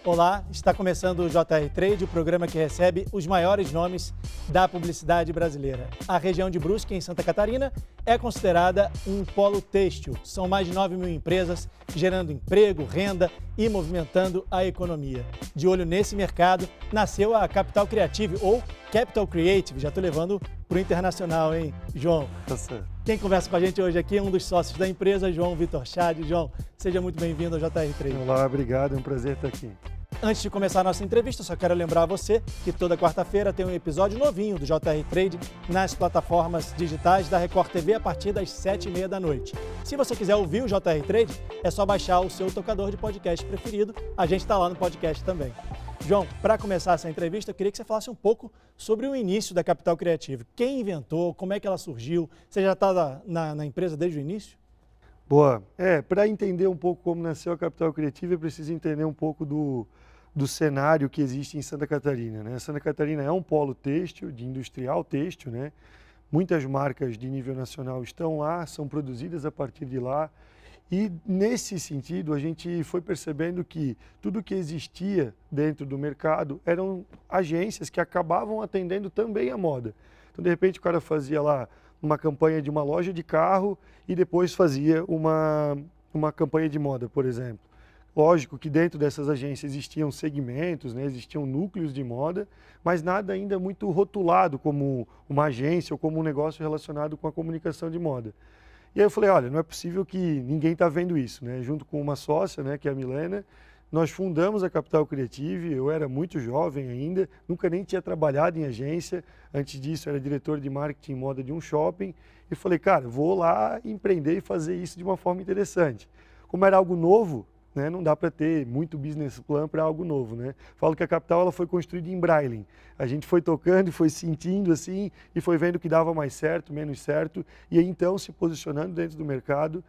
Olá, está começando o JR Trade, o programa que recebe os maiores nomes da publicidade brasileira. A região de Brusque, em Santa Catarina, é considerada um polo têxtil. São mais de 9 mil empresas gerando emprego, renda e movimentando a economia. De olho nesse mercado, nasceu a Capital Creative, ou Capital Creative. Já estou levando para o internacional, hein, João? Tá certo. Quem conversa com a gente hoje aqui é um dos sócios da empresa, João Vitor Chad. João, seja muito bem-vindo ao JR Trade. Olá, obrigado, é um prazer estar aqui. Antes de começar a nossa entrevista, só quero lembrar a você que toda quarta-feira tem um episódio novinho do JR Trade nas plataformas digitais da Record TV a partir das 7h30 da noite. Se você quiser ouvir o JR Trade, é só baixar o seu tocador de podcast preferido. A gente está lá no podcast também. João, para começar essa entrevista, eu queria que você falasse um pouco sobre o início da Capital Creative. Quem inventou, como é que ela surgiu? Você já está na empresa desde o início? Boa. Para entender um pouco como nasceu a Capital Creative, é preciso entender um pouco do cenário que existe em Santa Catarina, né? Santa Catarina é um polo têxtil, de industrial têxtil, né? Muitas marcas de nível nacional estão lá, são produzidas a partir de lá. E nesse sentido, a gente foi percebendo que tudo que existia dentro do mercado eram agências que acabavam atendendo também a moda. Então, de repente, o cara fazia lá uma campanha de uma loja de carro e depois fazia uma campanha de moda, por exemplo. Lógico que dentro dessas agências existiam segmentos, né, existiam núcleos de moda, mas nada ainda muito rotulado como uma agência ou como um negócio relacionado com a comunicação de moda. E aí eu falei, olha, não é possível que ninguém está vendo isso, né? Junto com uma sócia, né, que é a Milena, nós fundamos a Capital Creative. Eu era muito jovem ainda, nunca nem tinha trabalhado em agência. Antes disso, era diretor de marketing e moda de um shopping. E falei, cara, vou lá empreender e fazer isso de uma forma interessante. Como era algo novo, né, não dá para ter muito business plan para algo novo, né? Falo que a Capital ela foi construída em Braille. A gente foi tocando e foi sentindo assim e foi vendo que dava mais certo, menos certo e aí então se posicionando dentro do mercado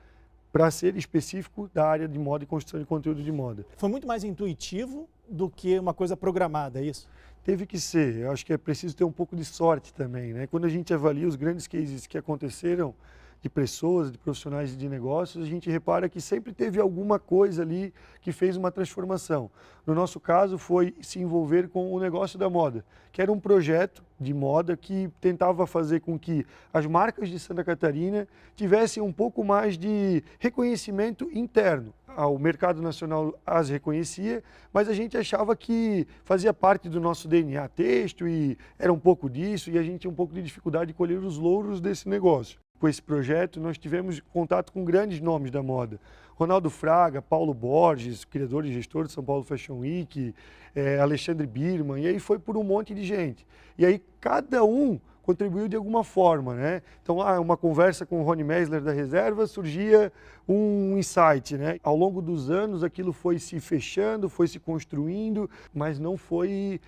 para ser específico da área de moda e construção de conteúdo de moda. Foi muito mais intuitivo do que uma coisa programada, é isso? Teve que ser. Eu acho que é preciso ter um pouco de sorte também, né? Quando a gente avalia os grandes cases que aconteceram de pessoas, de profissionais de negócios, a gente repara que sempre teve alguma coisa ali que fez uma transformação. No nosso caso, foi se envolver com o negócio da moda, que era um projeto de moda que tentava fazer com que as marcas de Santa Catarina tivessem um pouco mais de reconhecimento interno. O mercado nacional as reconhecia, mas a gente achava que fazia parte do nosso DNA têxtil e era um pouco disso, e a gente tinha um pouco de dificuldade de colher os louros desse negócio. Com esse projeto, nós tivemos contato com grandes nomes da moda. Ronaldo Fraga, Paulo Borges, criador e gestor de São Paulo Fashion Week, Alexandre Birman, e aí foi por um monte de gente. E aí cada um contribuiu de alguma forma, né? Então, uma conversa com o Rony Meisler da Reserva, surgia um insight, né? Ao longo dos anos, aquilo foi se fechando, foi se construindo, mas não foi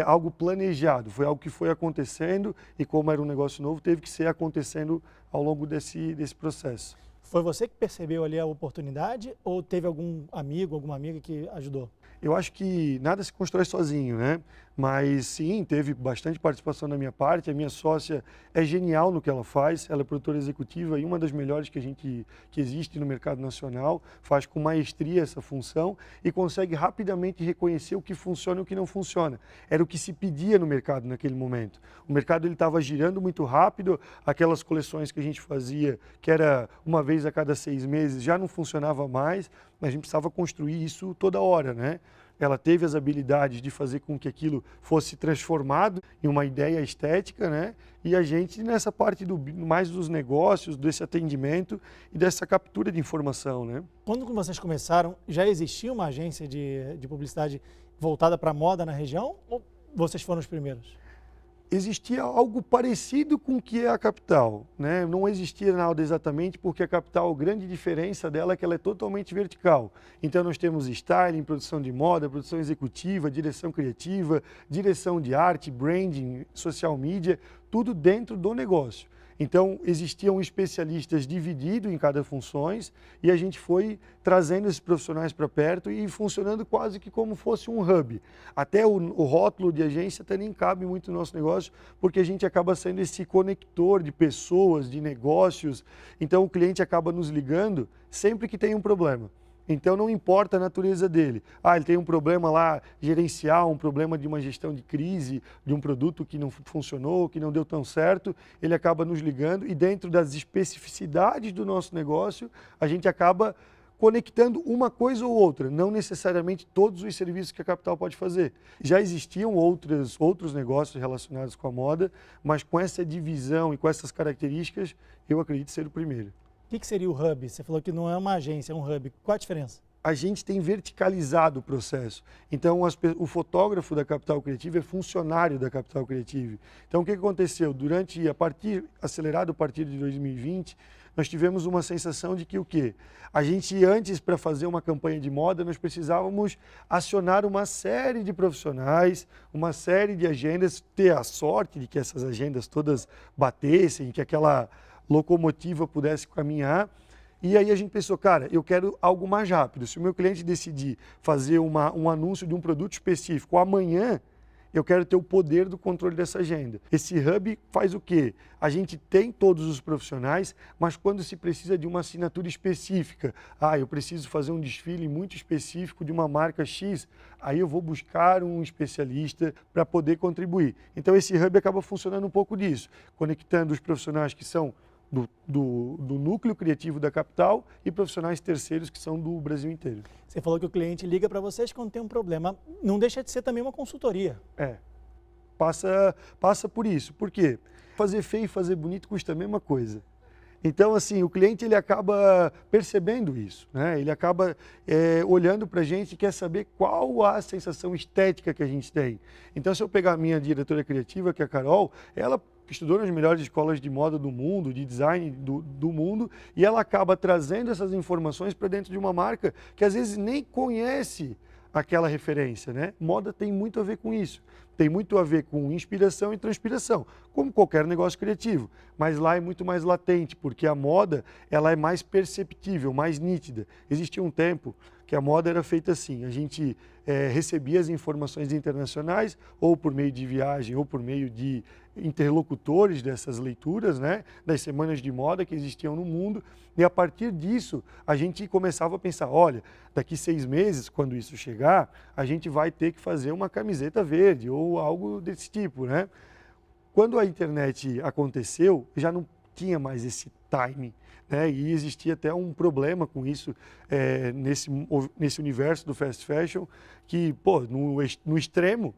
algo planejado, foi algo que foi acontecendo e como era um negócio novo, teve que ser acontecendo ao longo desse processo. Foi você que percebeu ali a oportunidade ou teve algum amigo, alguma amiga que ajudou? Eu acho que nada se constrói sozinho, né? Mas sim, teve bastante participação da minha parte. A minha sócia é genial no que ela faz, ela é produtora executiva e uma das melhores que existe no mercado nacional, faz com maestria essa função e consegue rapidamente reconhecer o que funciona e o que não funciona. Era o que se pedia no mercado naquele momento. O mercado estava girando muito rápido, aquelas coleções que a gente fazia, que era uma vez a cada 6 meses, já não funcionava mais, mas a gente precisava construir isso toda hora, né? Ela teve as habilidades de fazer com que aquilo fosse transformado em uma ideia estética, né? E a gente nessa parte mais dos negócios, desse atendimento e dessa captura de informação, né? Quando vocês começaram, já existia uma agência de publicidade voltada para a moda na região ou vocês foram os primeiros? Existia algo parecido com o que é a Capital, né? Não existia nada exatamente porque a Capital, a grande diferença dela é que ela é totalmente vertical. Então nós temos styling, produção de moda, produção executiva, direção criativa, direção de arte, branding, social media, tudo dentro do negócio. Então, existiam especialistas divididos em cada funções e a gente foi trazendo esses profissionais para perto e funcionando quase que como fosse um hub. Até o rótulo de agência até nem cabe muito no nosso negócio, porque a gente acaba sendo esse conector de pessoas, de negócios. Então, o cliente acaba nos ligando sempre que tem um problema. Então não importa a natureza dele. Ele tem um problema lá gerencial, um problema de uma gestão de crise, de um produto que não funcionou, que não deu tão certo, ele acaba nos ligando e dentro das especificidades do nosso negócio, a gente acaba conectando uma coisa ou outra, não necessariamente todos os serviços que a Capital pode fazer. Já existiam outros negócios relacionados com a moda, mas com essa divisão e com essas características, eu acredito ser o primeiro. O que seria o hub? Você falou que não é uma agência, é um hub. Qual a diferença? A gente tem verticalizado o processo. Então, o fotógrafo da Capital Creative é funcionário da Capital Creative. Então, o que aconteceu? Acelerado a partir de 2020, nós tivemos uma sensação de que o quê? A gente antes, para fazer uma campanha de moda, nós precisávamos acionar uma série de profissionais, uma série de agendas, ter a sorte de que essas agendas todas batessem, que aquela locomotiva pudesse caminhar. E aí a gente pensou, cara, eu quero algo mais rápido. Se o meu cliente decidir fazer um anúncio de um produto específico amanhã, eu quero ter o poder do controle dessa agenda. Esse hub faz o quê? A gente tem todos os profissionais, mas quando se precisa de uma assinatura específica, eu preciso fazer um desfile muito específico de uma marca X, aí eu vou buscar um especialista para poder contribuir. Então esse hub acaba funcionando um pouco disso, conectando os profissionais que são do núcleo criativo da Capital e profissionais terceiros que são do Brasil inteiro. Você falou que o cliente liga para vocês quando tem um problema. Não deixa de ser também uma consultoria. Passa por isso. Por quê? Fazer feio e fazer bonito custa a mesma coisa. Então, assim, o cliente ele acaba percebendo isso, né? Ele acaba olhando para a gente e quer saber qual a sensação estética que a gente tem. Então, se eu pegar a minha diretora criativa, que é a Carol, ela estudou nas melhores escolas de moda do mundo, de design do mundo, e ela acaba trazendo essas informações para dentro de uma marca que às vezes nem conhece aquela referência, né? Moda tem muito a ver com isso. Tem muito a ver com inspiração e transpiração, como qualquer negócio criativo. Mas lá é muito mais latente, porque a moda ela é mais perceptível, mais nítida. Existia um tempo que a moda era feita assim, a gente recebia as informações internacionais, ou por meio de viagem, ou por meio de interlocutores dessas leituras, né, das semanas de moda que existiam no mundo, e a partir disso a gente começava a pensar, olha, daqui 6 meses, quando isso chegar, a gente vai ter que fazer uma camiseta verde, ou algo desse tipo, né? Quando a internet aconteceu, já não tinha mais esse time, né? E existia até um problema com isso nesse universo do fast fashion, que, no extremo,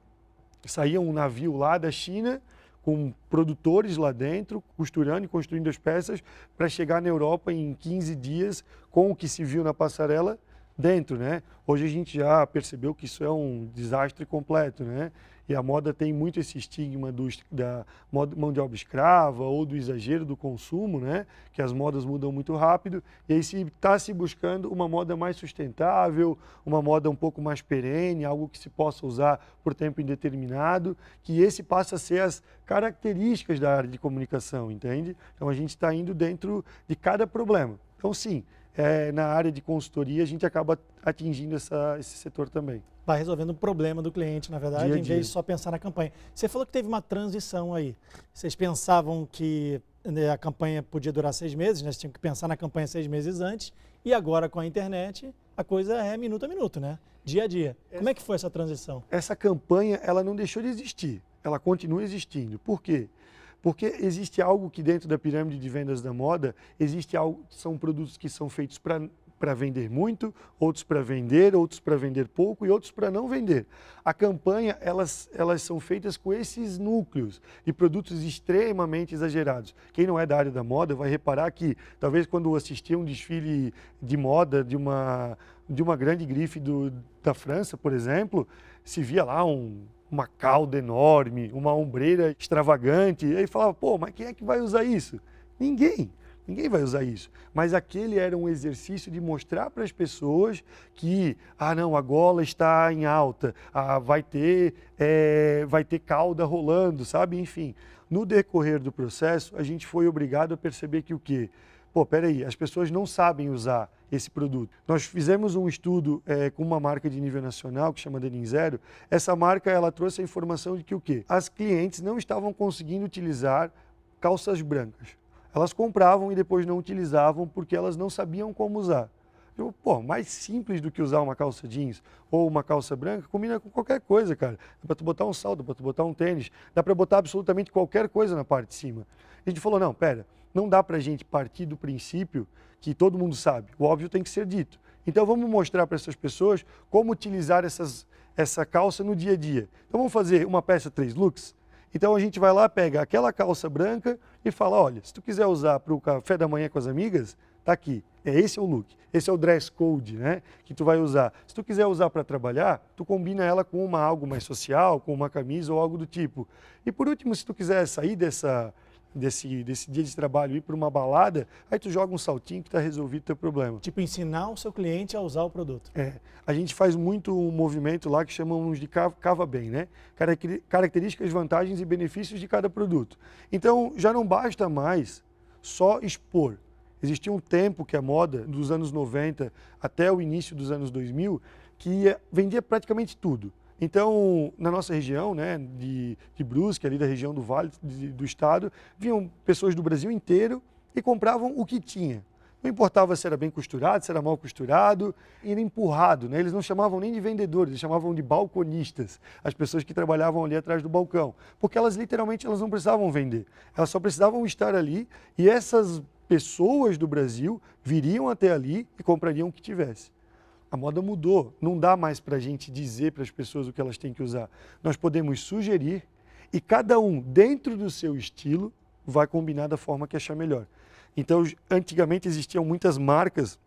saía um navio lá da China com produtores lá dentro, costurando e construindo as peças para chegar na Europa em 15 dias com o que se viu na passarela dentro, né? Hoje a gente já percebeu que isso é um desastre completo, né? E a moda tem muito esse estigma da mão de obra escrava ou do exagero do consumo, né? Que as modas mudam muito rápido e aí está se buscando uma moda mais sustentável, uma moda um pouco mais perene, algo que se possa usar por tempo indeterminado, que esse passa a ser as características da área de comunicação, entende? Então a gente está indo dentro de cada problema. Então sim, na área de consultoria a gente acaba atingindo esse setor também. Vai resolvendo o problema do cliente, na verdade, em vez de só pensar na campanha. Você falou que teve uma transição aí. Vocês pensavam que a campanha podia durar 6 meses, né? Vocês tinham que pensar na campanha 6 meses antes, e agora com a internet a coisa é minuto a minuto, né? Dia a dia. Como é que foi essa transição? Essa campanha, ela não deixou de existir, ela continua existindo. Por quê? Porque existe algo que dentro da pirâmide de vendas da moda, existe algo, são produtos que são feitos para vender muito, outros para vender pouco e outros para não vender. A campanha, elas são feitas com esses núcleos de produtos extremamente exagerados. Quem não é da área da moda vai reparar que, talvez quando assistia um desfile de moda de uma grande grife da França, por exemplo, se via lá uma cauda enorme, uma ombreira extravagante, e aí falava, mas quem é que vai usar isso? Ninguém vai usar isso. Mas aquele era um exercício de mostrar para as pessoas que, não, a gola está em alta, vai ter cauda rolando, sabe? Enfim, no decorrer do processo, a gente foi obrigado a perceber que o quê? Peraí, as pessoas não sabem usar esse produto. Nós fizemos um estudo com uma marca de nível nacional que chama Denim Zero. Essa marca, ela trouxe a informação de que o quê? As clientes não estavam conseguindo utilizar calças brancas. Elas compravam e depois não utilizavam porque elas não sabiam como usar. Mais simples do que usar uma calça jeans ou uma calça branca, combina com qualquer coisa, cara. Dá para tu botar um salto, dá para tu botar um tênis, dá para botar absolutamente qualquer coisa na parte de cima. A gente falou, não, pera, não dá para a gente partir do princípio que todo mundo sabe. O óbvio tem que ser dito. Então vamos mostrar para essas pessoas como utilizar essa calça no dia a dia. Então vamos fazer uma peça 3 looks? Então a gente vai lá, pega aquela calça branca e fala, olha, se tu quiser usar para o café da manhã com as amigas, tá aqui. Esse é o look, esse é o dress code, né, que tu vai usar. Se tu quiser usar para trabalhar, tu combina ela com algo mais social, com uma camisa ou algo do tipo. E por último, se tu quiser sair desse dia de trabalho e ir para uma balada, aí tu joga um saltinho que está resolvido o teu problema. Tipo, ensinar o seu cliente a usar o produto. A gente faz muito um movimento lá que chamamos de Cava Bem, né? Características, vantagens e benefícios de cada produto. Então, já não basta mais só expor. Existia um tempo que a moda, dos anos 90 até o início dos anos 2000, que vendia praticamente tudo. Então, na nossa região, né, de Brusque, ali da região do Vale do Estado, vinham pessoas do Brasil inteiro e compravam o que tinha. Não importava se era bem costurado, se era mal costurado, era empurrado, né? Eles não chamavam nem de vendedores, eles chamavam de balconistas, as pessoas que trabalhavam ali atrás do balcão. Porque elas literalmente não precisavam vender, elas só precisavam estar ali e essas pessoas do Brasil viriam até ali e comprariam o que tivesse. A moda mudou, não dá mais para a gente dizer para as pessoas o que elas têm que usar. Nós podemos sugerir e cada um, dentro do seu estilo, vai combinar da forma que achar melhor. Então, antigamente existiam muitas marcas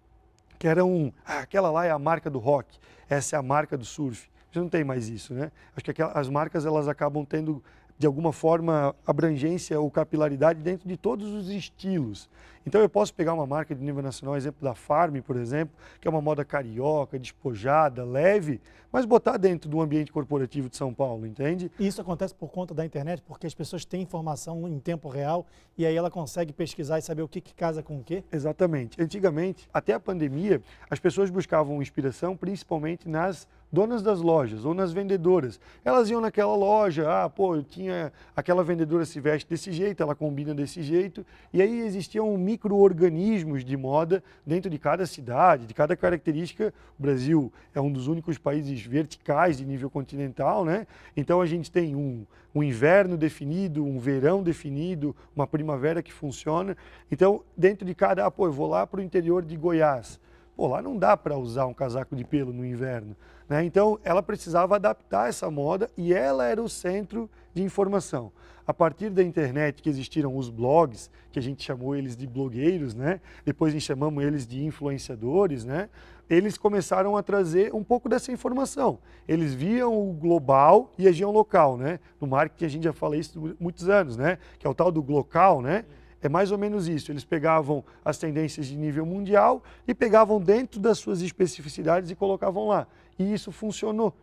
que eram, aquela lá é a marca do rock, essa é a marca do surf. Já não tem mais isso, né? Acho que as marcas elas acabam tendo, de alguma forma, abrangência ou capilaridade dentro de todos os estilos. Então eu posso pegar uma marca de nível nacional, exemplo da Farm, por exemplo, que é uma moda carioca, despojada, leve, mas botar dentro do ambiente corporativo de São Paulo, entende? Isso acontece por conta da internet, porque as pessoas têm informação em tempo real e aí ela consegue pesquisar e saber o que casa com o quê? Exatamente. Antigamente, até a pandemia, as pessoas buscavam inspiração principalmente nas donas das lojas ou nas vendedoras. Elas iam naquela loja, eu tinha aquela vendedora se veste desse jeito, ela combina desse jeito, e aí existiam micro-organismos de moda dentro de cada cidade, de cada característica. O Brasil é um dos únicos países verticais de nível continental, né? Então a gente tem um inverno definido, um verão definido, uma primavera que funciona. Então, dentro de cada, eu vou lá para o interior de Goiás. Lá não dá para usar um casaco de pelo no inverno, né? Então, ela precisava adaptar essa moda e ela era o centro de informação. A partir da internet que existiram os blogs, que a gente chamou eles de blogueiros, né? Depois a gente chamamos eles de influenciadores, né? Eles começaram a trazer um pouco dessa informação. Eles viam o global e agiam local, né? No marketing a gente já fala isso há muitos anos, né? Que é o tal do glocal, né? É mais ou menos isso, eles pegavam as tendências de nível mundial e pegavam dentro das suas especificidades e colocavam lá. E isso funcionou.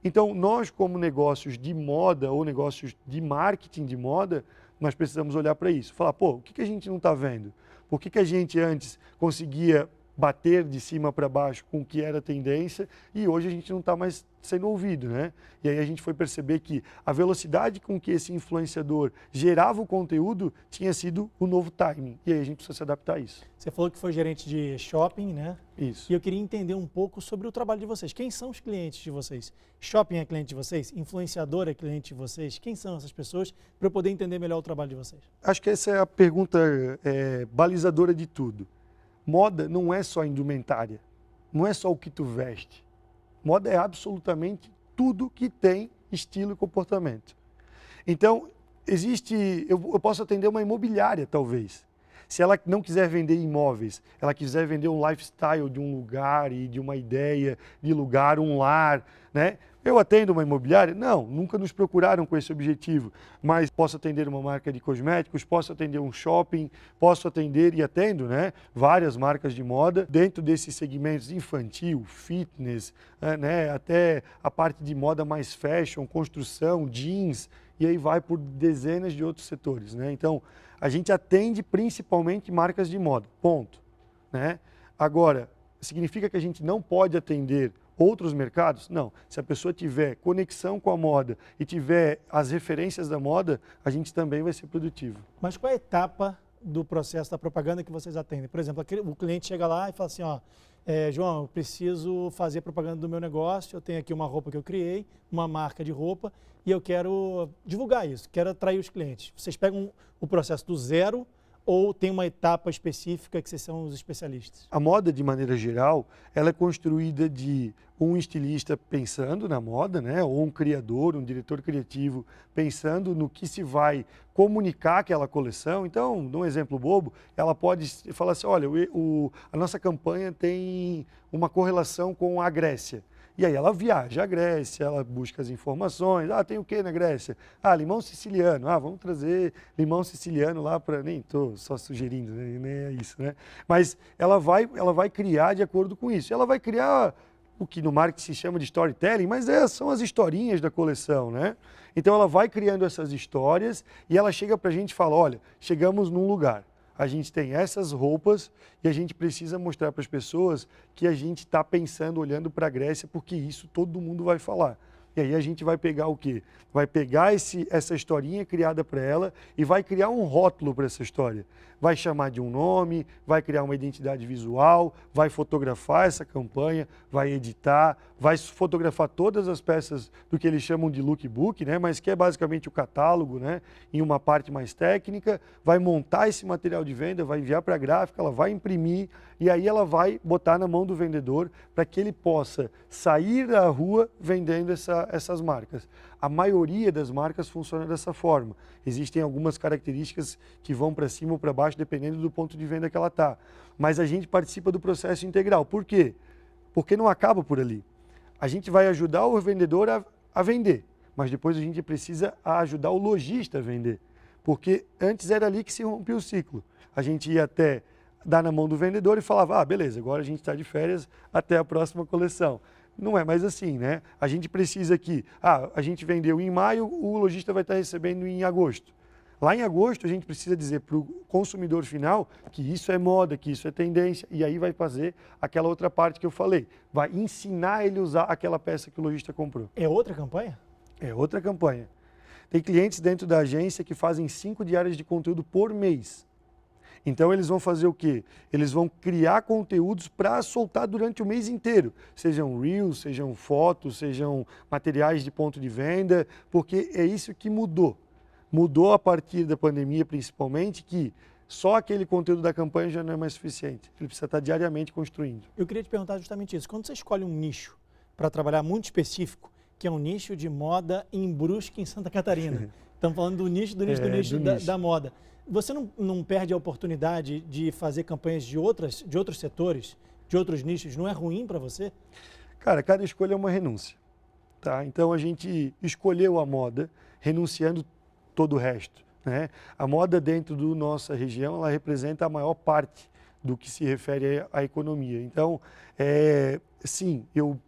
Então, nós como negócios de moda ou negócios de marketing de moda, nós precisamos olhar para isso. Falar, o que a gente não está vendo? Por que a gente antes conseguia bater de cima para baixo com o que era tendência e hoje a gente não está mais sendo ouvido, né? E aí a gente foi perceber que a velocidade com que esse influenciador gerava o conteúdo tinha sido o novo timing. E aí a gente precisa se adaptar a isso. Você falou que foi gerente de shopping, né? Isso. E eu queria entender um pouco sobre o trabalho de vocês. Quem são os clientes de vocês? Shopping é cliente de vocês? Influenciador é cliente de vocês? Quem são essas pessoas para eu poder entender melhor o trabalho de vocês? Acho que essa é a pergunta balizadora de tudo. Moda não é só indumentária, não é só o que tu veste. Moda é absolutamente tudo que tem estilo e comportamento. Então, eu posso atender uma imobiliária, talvez. Se ela não quiser vender imóveis, ela quiser vender um lifestyle de um lugar e de uma ideia de lugar, um lar, né? Eu atendo uma imobiliária? Não, nunca nos procuraram com esse objetivo, mas posso atender uma marca de cosméticos, posso atender um shopping, posso atender e atendo, né, várias marcas de moda dentro desses segmentos infantil, fitness, né, até a parte de moda mais fashion, construção, jeans, e aí vai por dezenas de outros setores, né? Então, a gente atende principalmente marcas de moda, ponto, né? Agora, significa que a gente não pode atender outros mercados? Não. Se a pessoa tiver conexão com a moda e tiver as referências da moda, a gente também vai ser produtivo. Mas qual é a etapa do processo da propaganda que vocês atendem? Por exemplo, o cliente chega lá e fala assim, João, eu preciso fazer propaganda do meu negócio, eu tenho aqui uma roupa que eu criei, uma marca de roupa, e eu quero divulgar isso, quero atrair os clientes. Vocês pegam o processo do zero ou tem uma etapa específica que vocês são os especialistas? A moda, de maneira geral, ela é construída de um estilista pensando na moda, né? Ou um criador, um diretor criativo pensando no que se vai comunicar aquela coleção. Então, num exemplo bobo, ela pode falar assim, olha, a nossa campanha tem uma correlação com a Grécia. E aí ela viaja à Grécia, ela busca as informações. Tem o que na Grécia? Limão siciliano. Vamos trazer limão siciliano lá para... Nem estou só sugerindo, né? Nem é isso, né? Mas ela vai criar de acordo com isso. Ela vai criar o que no marketing se chama de storytelling, mas são as historinhas da coleção, né? Então ela vai criando essas histórias e ela chega para a gente e fala, olha, chegamos num lugar. A gente tem essas roupas e a gente precisa mostrar para as pessoas que a gente está pensando, olhando para a Grécia, porque isso todo mundo vai falar. E aí a gente vai pegar o quê? Vai pegar essa historinha criada para ela e vai criar um rótulo para essa história. Vai chamar de um nome, vai criar uma identidade visual, vai fotografar essa campanha, vai editar, vai fotografar todas as peças do que eles chamam de lookbook, né? Mas que é basicamente o catálogo, né? Em uma parte mais técnica, vai montar esse material de venda, vai enviar para a gráfica, ela vai imprimir e aí ela vai botar na mão do vendedor para que ele possa sair da rua vendendo essas marcas. A maioria das marcas funciona dessa forma. Existem algumas características que vão para cima ou para baixo, dependendo do ponto de venda que ela está. Mas a gente participa do processo integral. Por quê? Porque não acaba por ali. A gente vai ajudar o vendedor a vender, mas depois a gente precisa ajudar o lojista a vender. Porque antes era ali que se rompia o ciclo. A gente ia até dar na mão do vendedor e falava, beleza, agora a gente está de férias até a próxima coleção. Não é mais assim, né? A gente precisa que, a gente vendeu em maio, o lojista vai estar recebendo em agosto. Lá em agosto, a gente precisa dizer para o consumidor final que isso é moda, que isso é tendência, e aí vai fazer aquela outra parte que eu falei. Vai ensinar ele a usar aquela peça que o lojista comprou. É outra campanha? É outra campanha. Tem clientes dentro da agência que fazem 5 diárias de conteúdo por mês. Então eles vão fazer o quê? Eles vão criar conteúdos para soltar durante o mês inteiro. Sejam reels, sejam fotos, sejam materiais de ponto de venda, porque é isso que mudou. Mudou a partir da pandemia, principalmente, que só aquele conteúdo da campanha já não é mais suficiente. Ele precisa estar diariamente construindo. Eu queria te perguntar justamente isso. Quando você escolhe um nicho para trabalhar muito específico, que é um nicho de moda em Brusque, em Santa Catarina. Estamos falando do nicho da moda. Você não perde a oportunidade de fazer campanhas de outros setores, de outros nichos? Não é ruim para você? Cara, cada escolha é uma renúncia. Tá? Então a gente escolheu a moda, renunciando todo o resto. Né? A moda dentro da nossa região, ela representa a maior parte do que se refere à economia. Então, sim, eu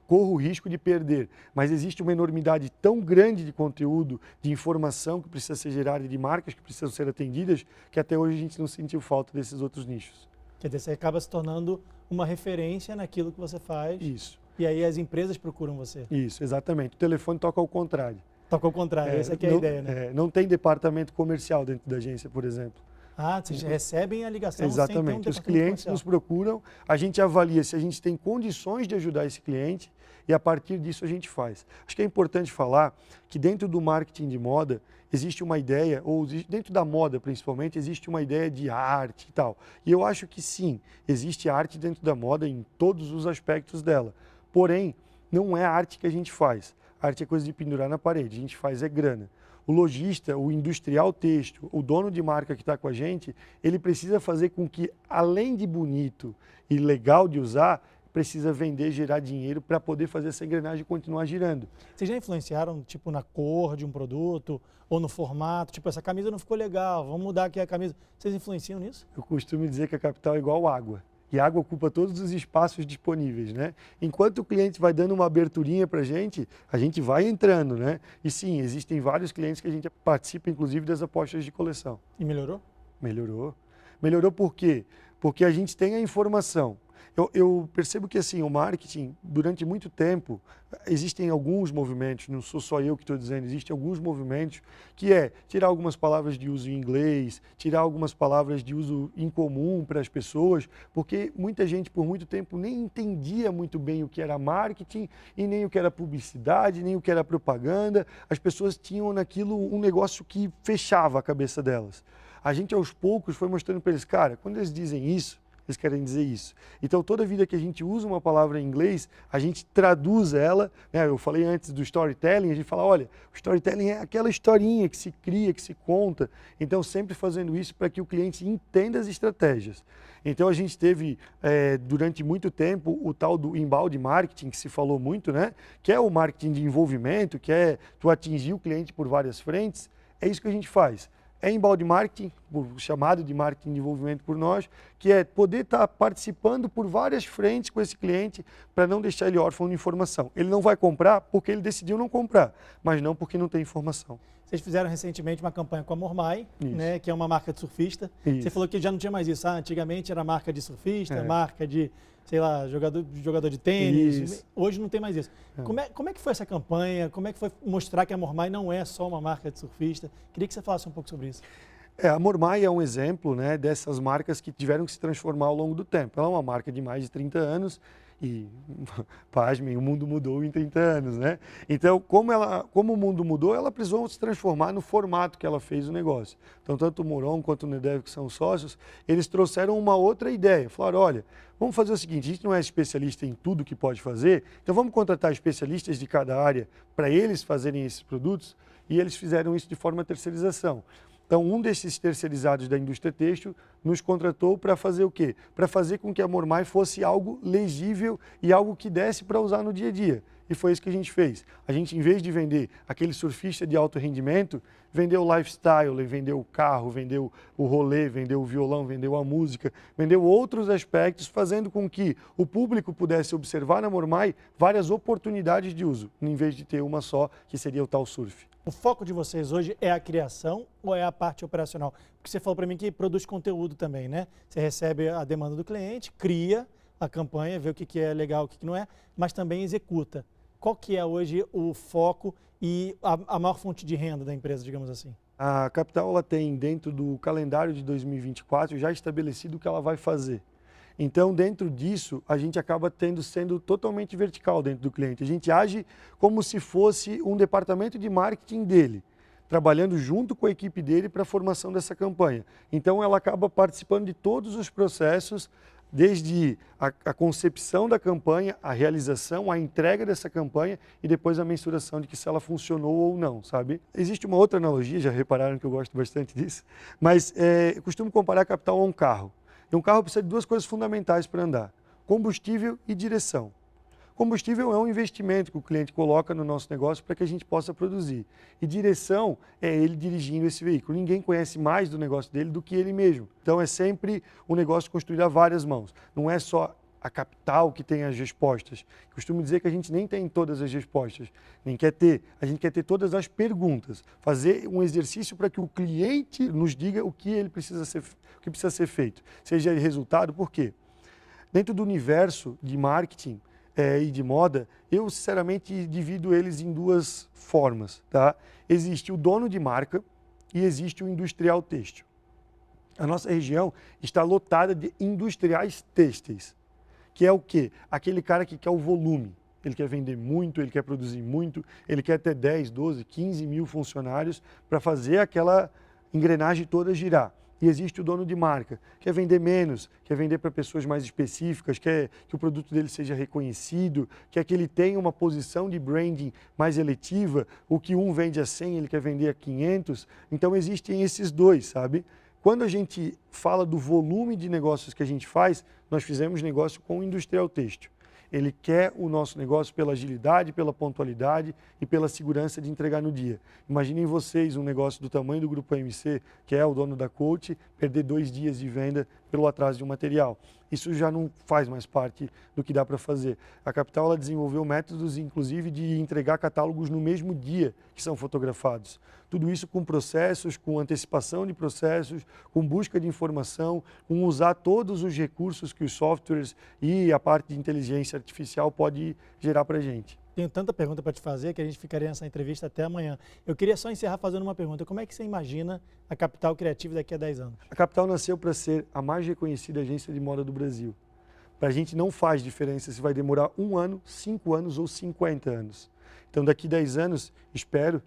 corro o risco de perder, mas existe uma enormidade tão grande de conteúdo, de informação que precisa ser gerada, de marcas que precisam ser atendidas, que até hoje a gente não sentiu falta desses outros nichos. Quer dizer, você acaba se tornando uma referência naquilo que você faz. Isso. E aí as empresas procuram você. Isso, exatamente. O telefone toca ao contrário. Toca ao contrário, essa aqui é a ideia, né? Não tem departamento comercial dentro da agência, por exemplo. Vocês recebem a ligação. Exatamente. Sem ter Os clientes nos procuram, a gente avalia se a gente tem condições de ajudar esse cliente e a partir disso a gente faz. Acho que é importante falar que dentro do marketing de moda existe uma ideia, ou dentro da moda principalmente, existe uma ideia de arte e tal. E eu acho que sim, existe arte dentro da moda em todos os aspectos dela. Porém, não é a arte que a gente faz. A arte é coisa de pendurar na parede, a gente faz grana. O lojista, o industrial têxtil, o dono de marca que está com a gente, ele precisa fazer com que, além de bonito e legal de usar, precisa vender, gerar dinheiro para poder fazer essa engrenagem continuar girando. Vocês já influenciaram, tipo, na cor de um produto ou no formato? Tipo, essa camisa não ficou legal, vamos mudar aqui a camisa. Vocês influenciam nisso? Eu costumo dizer que a capital é igual água. E a água ocupa todos os espaços disponíveis, né? Enquanto o cliente vai dando uma aberturinha para a gente vai entrando, né? E sim, existem vários clientes que a gente participa, inclusive, das apostas de coleção. E melhorou? Melhorou. Melhorou por quê? Porque a gente tem a informação. Eu percebo que assim, o marketing, durante muito tempo, existem alguns movimentos, não sou só eu que estou dizendo, existem alguns movimentos que é tirar algumas palavras de uso em inglês, tirar algumas palavras de uso incomum para as pessoas, porque muita gente por muito tempo nem entendia muito bem o que era marketing e nem o que era publicidade, nem o que era propaganda. As pessoas tinham naquilo um negócio que fechava a cabeça delas. A gente aos poucos foi mostrando para eles, cara, quando eles dizem isso, eles querem dizer isso. Então, toda vida que a gente usa uma palavra em inglês, a gente traduz ela, né? Eu falei antes do storytelling, a gente fala, olha, o storytelling é aquela historinha que se cria, que se conta. Então, sempre fazendo isso para que o cliente entenda as estratégias. Então, a gente teve, durante muito tempo, o tal do inbound marketing, que se falou muito, né? Que é o marketing de envolvimento, que é tu atingir o cliente por várias frentes. É isso que a gente faz. É inbound marketing, chamado de marketing de envolvimento por nós, que é poder estar participando por várias frentes com esse cliente para não deixar ele órfão de informação. Ele não vai comprar porque ele decidiu não comprar, mas não porque não tem informação. Vocês fizeram recentemente uma campanha com a Mormai, né, que é uma marca de surfista. Isso. Você falou que já não tinha mais isso. Antigamente era marca de surfista, marca de, sei lá, jogador de tênis. Isso. Hoje não tem mais isso. Como é que foi essa campanha? Como é que foi mostrar que a Mormai não é só uma marca de surfista? Queria que você falasse um pouco sobre isso. A Mormai é um exemplo, né, dessas marcas que tiveram que se transformar ao longo do tempo. Ela é uma marca de mais de 30 anos e, pasmem, o mundo mudou em 30 anos, né? Então, como o mundo mudou, ela precisou se transformar no formato que ela fez o negócio. Então, tanto o Moron quanto o Nedev, que são sócios, eles trouxeram uma outra ideia. Falaram, olha, vamos fazer o seguinte, a gente não é especialista em tudo que pode fazer, então vamos contratar especialistas de cada área para eles fazerem esses produtos, e eles fizeram isso de forma terceirização. Então, um desses terceirizados da indústria têxtil nos contratou para fazer o quê? Para fazer com que a Mormai fosse algo legível e algo que desse para usar no dia a dia. E foi isso que a gente fez. A gente, em vez de vender aquele surfista de alto rendimento, vendeu o lifestyle, vendeu o carro, vendeu o rolê, vendeu o violão, vendeu a música, vendeu outros aspectos, fazendo com que o público pudesse observar na Mormai várias oportunidades de uso, em vez de ter uma só, que seria o tal surf. O foco de vocês hoje é a criação ou é a parte operacional? Porque você falou para mim que produz conteúdo também, né? Você recebe a demanda do cliente, cria a campanha, vê o que é legal, o que não é, mas também executa. Qual que é hoje o foco e a maior fonte de renda da empresa, digamos assim? A Capital ela tem dentro do calendário de 2024 já estabelecido o que ela vai fazer. Então, dentro disso, a gente acaba sendo totalmente vertical dentro do cliente. A gente age como se fosse um departamento de marketing dele, trabalhando junto com a equipe dele para a formação dessa campanha. Então, ela acaba participando de todos os processos, desde a concepção da campanha, a realização, a entrega dessa campanha e depois a mensuração de que se ela funcionou ou não, sabe? Existe uma outra analogia, já repararam que eu gosto bastante disso, mas eu costumo comparar a Capital a um carro. E um carro precisa de duas coisas fundamentais para andar: combustível e direção. Combustível é um investimento que o cliente coloca no nosso negócio para que a gente possa produzir. E direção é ele dirigindo esse veículo. Ninguém conhece mais do negócio dele do que ele mesmo. Então é sempre um negócio construído a várias mãos. Não é só a Capital que tem as respostas. Costumo dizer que a gente nem tem todas as respostas, nem quer ter. A gente quer ter todas as perguntas. Fazer um exercício para que o cliente nos diga o que ele precisa ser feito. Seja resultado, por quê? Dentro do universo de marketing e de moda, eu sinceramente divido eles em duas formas, tá? Existe o dono de marca e existe o industrial têxtil. A nossa região está lotada de industriais têxteis, que é o quê? Aquele cara que quer o volume. Ele quer vender muito, ele quer produzir muito, ele quer ter 10, 12, 15 mil funcionários para fazer aquela engrenagem toda girar. E existe o dono de marca, quer vender menos, quer vender para pessoas mais específicas, quer que o produto dele seja reconhecido, quer que ele tenha uma posição de branding mais eletiva, o que um vende a 100, ele quer vender a 500. Então existem esses dois, sabe? Quando a gente fala do volume de negócios que a gente faz, nós fizemos negócio com o industrial têxtil. Ele quer o nosso negócio pela agilidade, pela pontualidade e pela segurança de entregar no dia. Imaginem vocês um negócio do tamanho do Grupo AMC, que é o dono da Coach, perder 2 dias de venda pelo atraso de um material. Isso já não faz mais parte do que dá para fazer. A Capital ela desenvolveu métodos, inclusive, de entregar catálogos no mesmo dia que são fotografados. Tudo isso com processos, com antecipação de processos, com busca de informação, com usar todos os recursos que os softwares e a parte de inteligência artificial pode gerar para a gente. Tenho tanta pergunta para te fazer que a gente ficaria nessa entrevista até amanhã. Eu queria só encerrar fazendo uma pergunta. Como é que você imagina a Capital Creative daqui a 10 anos? A Capital nasceu para ser a mais reconhecida agência de moda do Brasil. Para a gente não faz diferença se vai demorar 1 ano, 5 anos ou 50 anos. Então, daqui a 10 anos,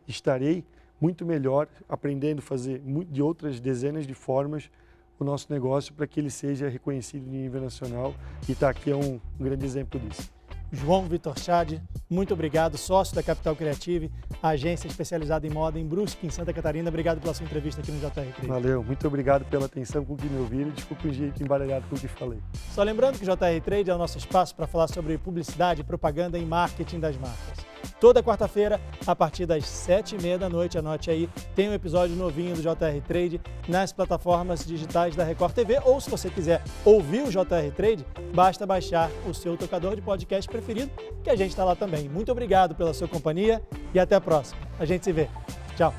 estarei muito melhor, aprendendo a fazer de outras dezenas de formas o nosso negócio para que ele seja reconhecido em nível nacional. E está aqui um grande exemplo disso. João Vitor Chade, muito obrigado, sócio da Capital Creative, agência especializada em moda em Brusque, em Santa Catarina. Obrigado pela sua entrevista aqui no JR3. Valeu, muito obrigado pela atenção com que me ouviram. Desculpe o jeito embaralhado com o que falei. Só lembrando que o JR3 é o nosso espaço para falar sobre publicidade, propaganda e marketing das marcas. Toda quarta-feira, a partir das 7h30 da noite, anote aí, tem um episódio novinho do JR Trade nas plataformas digitais da Record TV, ou se você quiser ouvir o JR Trade, basta baixar o seu tocador de podcast preferido, que a gente está lá também. Muito obrigado pela sua companhia e até a próxima. A gente se vê. Tchau.